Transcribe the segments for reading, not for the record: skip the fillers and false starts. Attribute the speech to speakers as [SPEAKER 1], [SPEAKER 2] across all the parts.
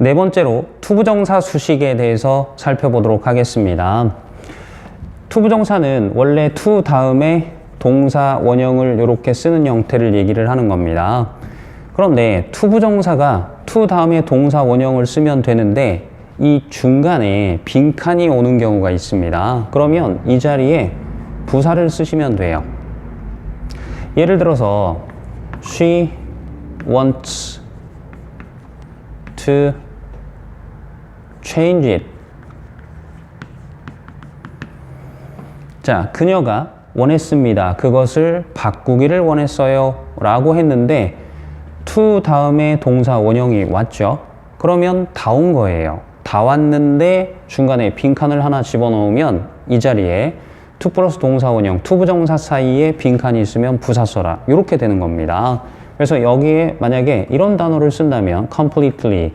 [SPEAKER 1] 네 번째로 투부정사 수식에 대해서 살펴보도록 하겠습니다. 투부정사는 원래 to 다음에 동사 원형을 이렇게 쓰는 형태를 얘기를 하는 겁니다. 그런데 투부정사가 to 다음에 동사 원형을 쓰면 되는데 이 중간에 빈칸이 오는 경우가 있습니다. 그러면 이 자리에 부사를 쓰시면 돼요. 예를 들어서 She wants to change it. 자, 그녀가 원했습니다. 그것을 바꾸기를 원했어요. 라고 했는데 to 다음에 동사 원형이 왔죠. 그러면 다 온 거예요. 다 왔는데 중간에 빈칸을 하나 집어넣으면 이 자리에 to 플러스 동사 원형, 투부정사 사이에 빈칸이 있으면 부사 써라. 이렇게 되는 겁니다. 그래서 여기에 만약에 이런 단어를 쓴다면 completely,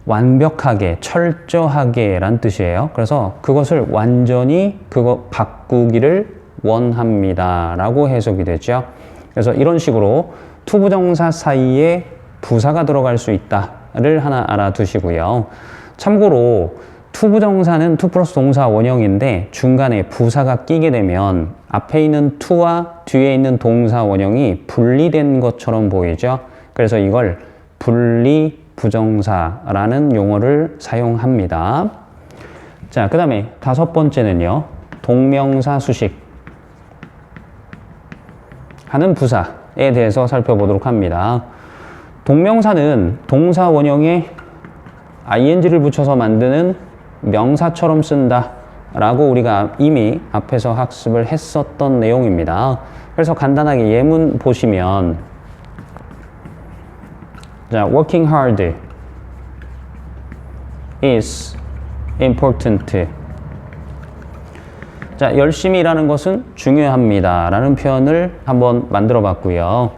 [SPEAKER 1] 완벽하게, 철저하게 란 뜻이에요. 그래서 그것을 완전히 그거 바꾸기를 원합니다. 라고 해석이 되죠. 그래서 이런 식으로 투부정사 사이에 부사가 들어갈 수 있다를 하나 알아두시고요. 참고로 투부정사는 to 플러스 동사 원형인데 중간에 부사가 끼게 되면 앞에 있는 to와 뒤에 있는 동사 원형이 분리된 것처럼 보이죠. 그래서 이걸 분리 부정사라는 용어를 사용합니다. 자, 그 다음에 다섯 번째는요. 동명사 수식 하는 부사에 대해서 살펴보도록 합니다. 동명사는 동사 원형에 ing를 붙여서 만드는 명사처럼 쓴다 라고 우리가 이미 앞에서 학습을 했었던 내용입니다. 그래서 간단하게 예문 보시면 자, working hard is important. 자, 열심히 일하는 것은 중요합니다 라는 표현을 한번 만들어 봤고요.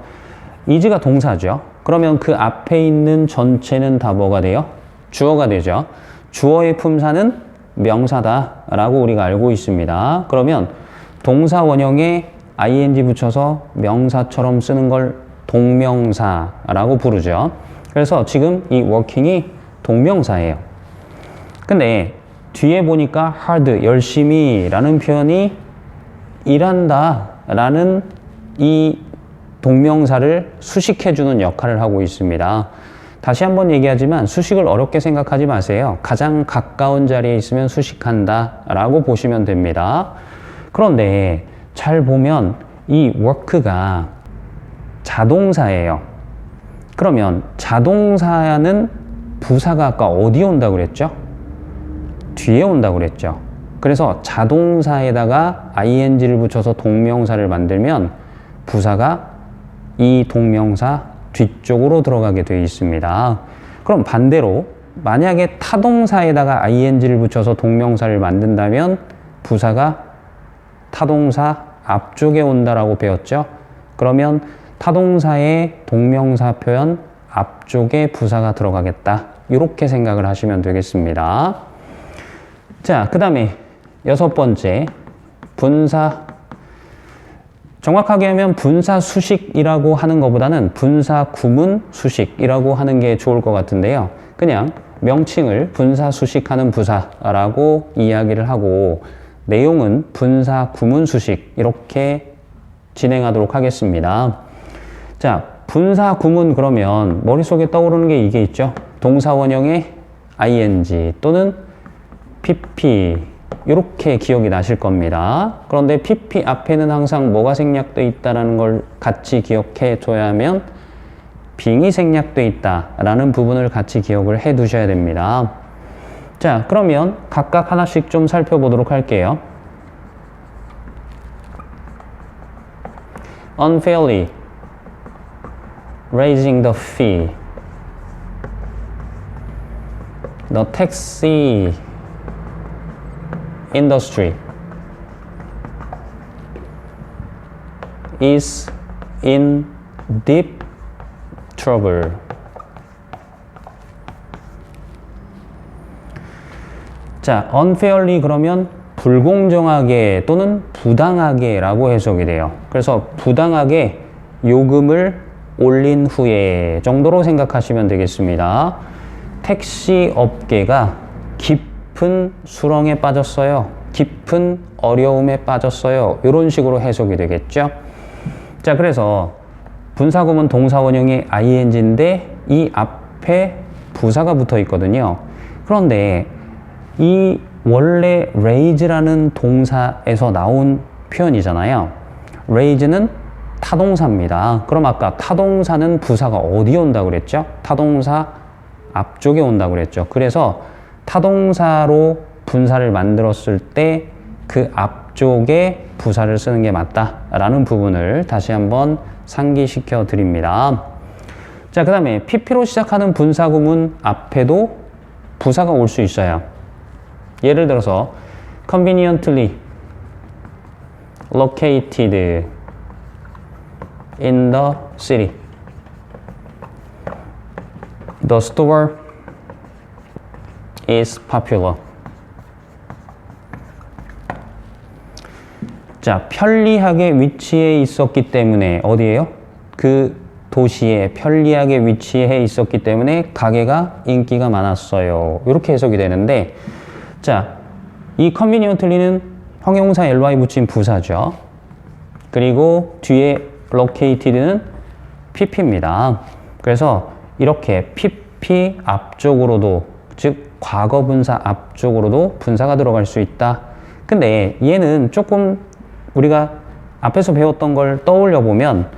[SPEAKER 1] is가 동사죠. 그러면 그 앞에 있는 전체는 다 뭐가 돼요? 주어가 되죠. 주어의 품사는 명사다 라고 우리가 알고 있습니다. 그러면 동사 원형에 ing 붙여서 명사처럼 쓰는 걸 동명사라고 부르죠. 그래서 지금 이 working이 동명사예요. 근데 뒤에 보니까 hard, 열심히 라는 표현이 일한다 라는 이 동명사를 수식해주는 역할을 하고 있습니다. 다시 한번 얘기하지만 수식을 어렵게 생각하지 마세요. 가장 가까운 자리에 있으면 수식한다 라고 보시면 됩니다. 그런데 잘 보면 이 work가 자동사예요. 그러면 자동사는 부사가 아까 어디에 온다고 그랬죠? 뒤에 온다고 그랬죠. 그래서 자동사에다가 ing를 붙여서 동명사를 만들면 부사가 이 동명사 뒤쪽으로 들어가게 되어 있습니다. 그럼 반대로 만약에 타동사에다가 ing를 붙여서 동명사를 만든다면 부사가 타동사 앞쪽에 온다라고 배웠죠. 그러면 타동사의 동명사 표현 앞쪽에 부사가 들어가겠다. 이렇게 생각을 하시면 되겠습니다. 자, 그 다음에 여섯 번째 분사. 정확하게 하면 분사 수식이라고 하는 것보다는 분사 구문 수식이라고 하는 게 좋을 것 같은데요. 그냥 명칭을 분사 수식하는 부사라고 이야기를 하고 내용은 분사 구문 수식 이렇게 진행하도록 하겠습니다. 자, 분사 구문 그러면 머릿속에 떠오르는 게 이게 있죠. 동사 원형에 ing 또는 pp 이렇게 기억이 나실 겁니다. 그런데 pp 앞에는 항상 뭐가 생략되어 있다는 걸 같이 기억해 둬야 하면 빙이 생략되어 있다라는 부분을 같이 기억을 해 두셔야 됩니다. 자, 그러면 각각 하나씩 좀 살펴보도록 할게요. unfairly raising the fee. The taxi industry is in deep trouble. 자, unfairly 그러면 불공정하게 또는 부당하게 라고 해석이 돼요. 그래서 부당하게 요금을 올린 후에 정도로 생각하시면 되겠습니다. 택시 업계가 깊은 수렁에 빠졌어요. 깊은 어려움에 빠졌어요. 이런 식으로 해석이 되겠죠. 자, 그래서 분사구문 동사원형이 ing인데 이 앞에 부사가 붙어 있거든요. 그런데 이 원래 raise라는 동사에서 나온 표현이잖아요. raise는 타동사입니다. 그럼 아까 타동사는 부사가 어디에 온다고 그랬죠? 타동사 앞쪽에 온다고 그랬죠. 그래서 타동사로 분사를 만들었을 때 그 앞쪽에 부사를 쓰는 게 맞다라는 부분을 다시 한번 상기시켜 드립니다. 자, 그 다음에 pp로 시작하는 분사구문 앞에도 부사가 올 수 있어요. 예를 들어서 conveniently located in the city. The store is popular. 자, 편리하게 위치해 있었기 때문에 어디예요? 그 도시에 편리하게 위치해 있었기 때문에 가게가 인기가 많았어요. 이렇게 해석이 되는데, 자, 이 conveniently는 형용사 ly 붙인 부사죠. 그리고 뒤에 located는 pp입니다. 그래서 이렇게 pp 앞쪽으로도, 즉 과거분사 앞쪽으로도 분사가 들어갈 수 있다. 근데 얘는 조금 우리가 앞에서 배웠던 걸 떠올려 보면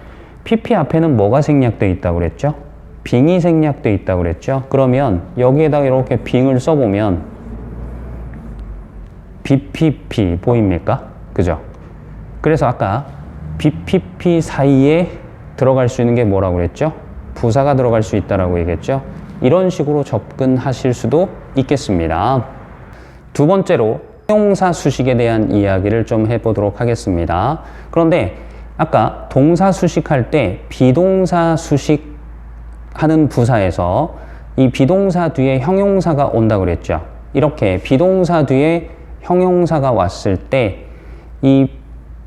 [SPEAKER 1] pp 앞에는 뭐가 생략되어 있다고 그랬죠? 빙이 생략되어 있다고 그랬죠? 그러면 여기에다가 이렇게 빙을 써보면 bpp 보입니까? 그죠? 그래서 아까 bpp 사이에 들어갈 수 있는 게 뭐라고 그랬죠? 부사가 들어갈 수 있다라고 얘기했죠? 이런 식으로 접근하실 수도 있겠습니다. 두 번째로 형용사 수식에 대한 이야기를 좀 해보도록 하겠습니다. 그런데 아까 동사 수식할 때 비동사 수식하는 부사에서 이 비동사 뒤에 형용사가 온다고 그랬죠. 이렇게 비동사 뒤에 형용사가 왔을 때 이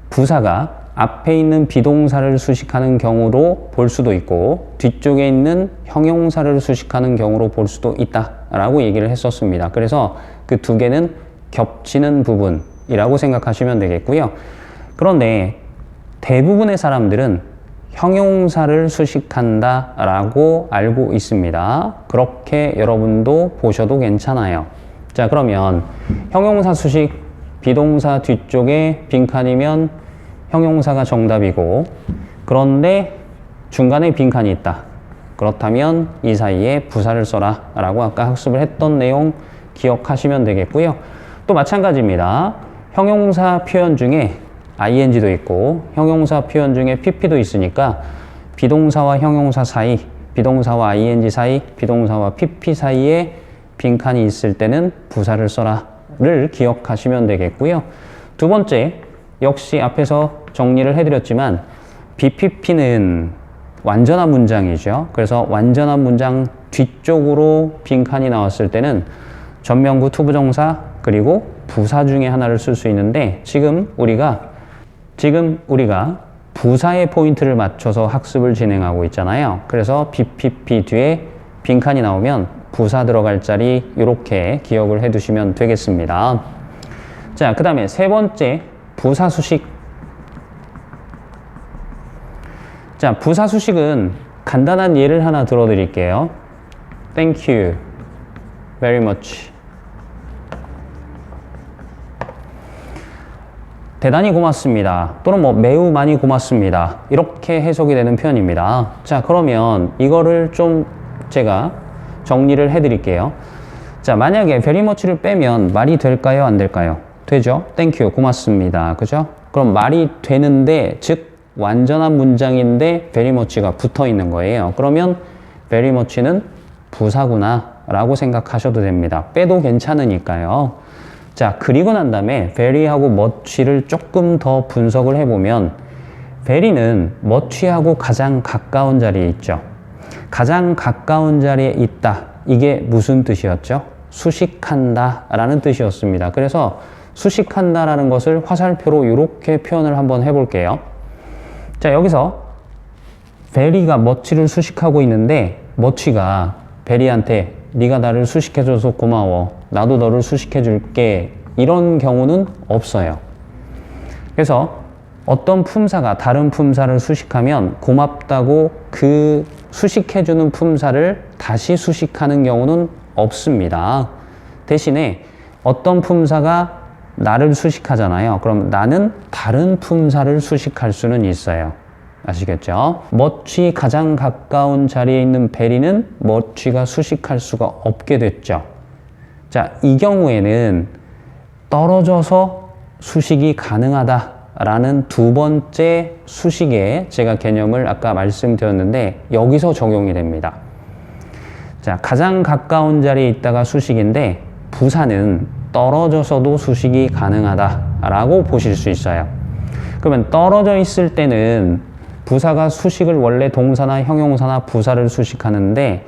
[SPEAKER 1] 부사가 앞에 있는 비동사를 수식하는 경우로 볼 수도 있고 뒤쪽에 있는 형용사를 수식하는 경우로 볼 수도 있다라고 얘기를 했었습니다. 그래서 그 두 개는 겹치는 부분이라고 생각하시면 되겠고요. 그런데 대부분의 사람들은 형용사를 수식한다라고 알고 있습니다. 그렇게 여러분도 보셔도 괜찮아요. 자, 그러면 형용사 수식 비동사 뒤쪽에 빈칸이면 형용사가 정답이고, 그런데 중간에 빈칸이 있다. 그렇다면 이 사이에 부사를 써라 라고 아까 학습을 했던 내용 기억하시면 되겠고요. 또 마찬가지입니다. 형용사 표현 중에 ing도 있고 형용사 표현 중에 pp도 있으니까 비동사와 형용사 사이, 비동사와 ing 사이, 비동사와 pp 사이에 빈칸이 있을 때는 부사를 써라를 기억하시면 되겠고요. 두 번째, 역시 앞에서 정리를 해드렸지만 bpp는 완전한 문장이죠. 그래서 완전한 문장 뒤쪽으로 빈칸이 나왔을 때는 전명구 투부정사 그리고 부사 중에 하나를 쓸 수 있는데 지금 우리가 부사의 포인트를 맞춰서 학습을 진행하고 있잖아요. 그래서 bpp 뒤에 빈칸이 나오면 부사 들어갈 자리 이렇게 기억을 해 두시면 되겠습니다. 자, 그 다음에 세 번째 부사 수식. 자, 부사 수식은 간단한 예를 하나 들어 드릴게요. Thank you very much. 대단히 고맙습니다. 또는 뭐 매우 많이 고맙습니다. 이렇게 해석이 되는 표현입니다. 자, 그러면 이거를 좀 제가 정리를 해 드릴게요. 자, 만약에 very much를 빼면 말이 될까요? 안 될까요? 되죠? Thank you, 고맙습니다. 그죠? 그럼 말이 되는데, 즉 완전한 문장인데 very much가 붙어 있는 거예요. 그러면 very much는 부사구나 라고 생각하셔도 됩니다. 빼도 괜찮으니까요. 자, 그리고 난 다음에 very하고 much를 조금 더 분석을 해보면 very는 much하고 가장 가까운 자리에 있죠. 가장 가까운 자리에 있다. 이게 무슨 뜻이었죠? 수식한다 라는 뜻이었습니다. 그래서 수식한다 라는 것을 화살표로 이렇게 표현을 한번 해볼게요. 자, 여기서 베리가 머치를 수식하고 있는데 머치가 베리한테 네가 나를 수식해줘서 고마워. 나도 너를 수식해줄게. 이런 경우는 없어요. 그래서 어떤 품사가 다른 품사를 수식하면 고맙다고 그 수식해주는 품사를 다시 수식하는 경우는 없습니다. 대신에 어떤 품사가 나를 수식하잖아요. 그럼 나는 다른 품사를 수식할 수는 있어요. 아시겠죠? 머치 가장 가까운 자리에 있는 베리는 머치가 수식할 수가 없게 됐죠. 자, 이 경우에는 떨어져서 수식이 가능하다라는 두 번째 수식의 제가 개념을 아까 말씀드렸는데 여기서 적용이 됩니다. 자, 가장 가까운 자리에 있다가 수식인데 부사는 떨어져서도 수식이 가능하다라고 보실 수 있어요. 그러면 떨어져 있을 때는 부사가 수식을 원래 동사나 형용사나 부사를 수식하는데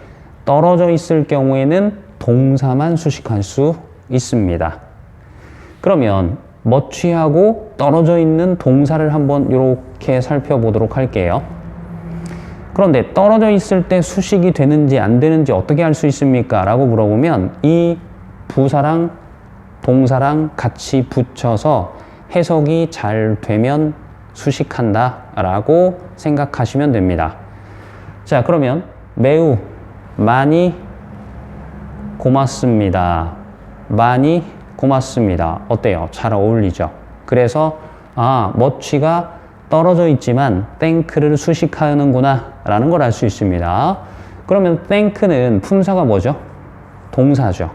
[SPEAKER 1] 떨어져 있을 경우에는 동사만 수식할 수 있습니다. 그러면 머치하고 떨어져 있는 동사를 한번 이렇게 살펴보도록 할게요. 그런데 떨어져 있을 때 수식이 되는지 안 되는지 어떻게 알 수 있습니까? 라고 물어보면 이 부사랑 동사랑 같이 붙여서 해석이 잘 되면 수식한다 라고 생각하시면 됩니다. 자, 그러면 매우 많이 고맙습니다. 많이 고맙습니다. 어때요? 잘 어울리죠? 그래서 머치가 떨어져 있지만 땡크를 수식하는구나 라는 걸 알 수 있습니다. 그러면 땡크는 품사가 뭐죠? 동사죠.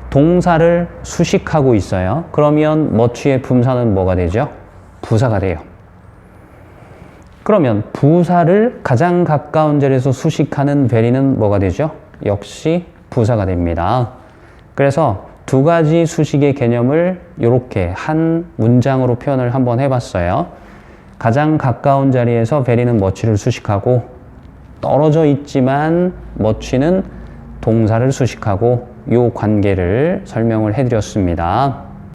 [SPEAKER 1] 동사를 수식하고 있어요. 그러면 머치의 품사는 뭐가 되죠? 부사가 돼요. 그러면 부사를 가장 가까운 자리에서 수식하는 베리는 뭐가 되죠? 역시 부사가 됩니다. 그래서 두 가지 수식의 개념을 이렇게 한 문장으로 표현을 한번 해봤어요. 가장 가까운 자리에서 베리는 머치를 수식하고 떨어져 있지만 머치는 동사를 수식하고 이 관계를 설명을 해드렸습니다.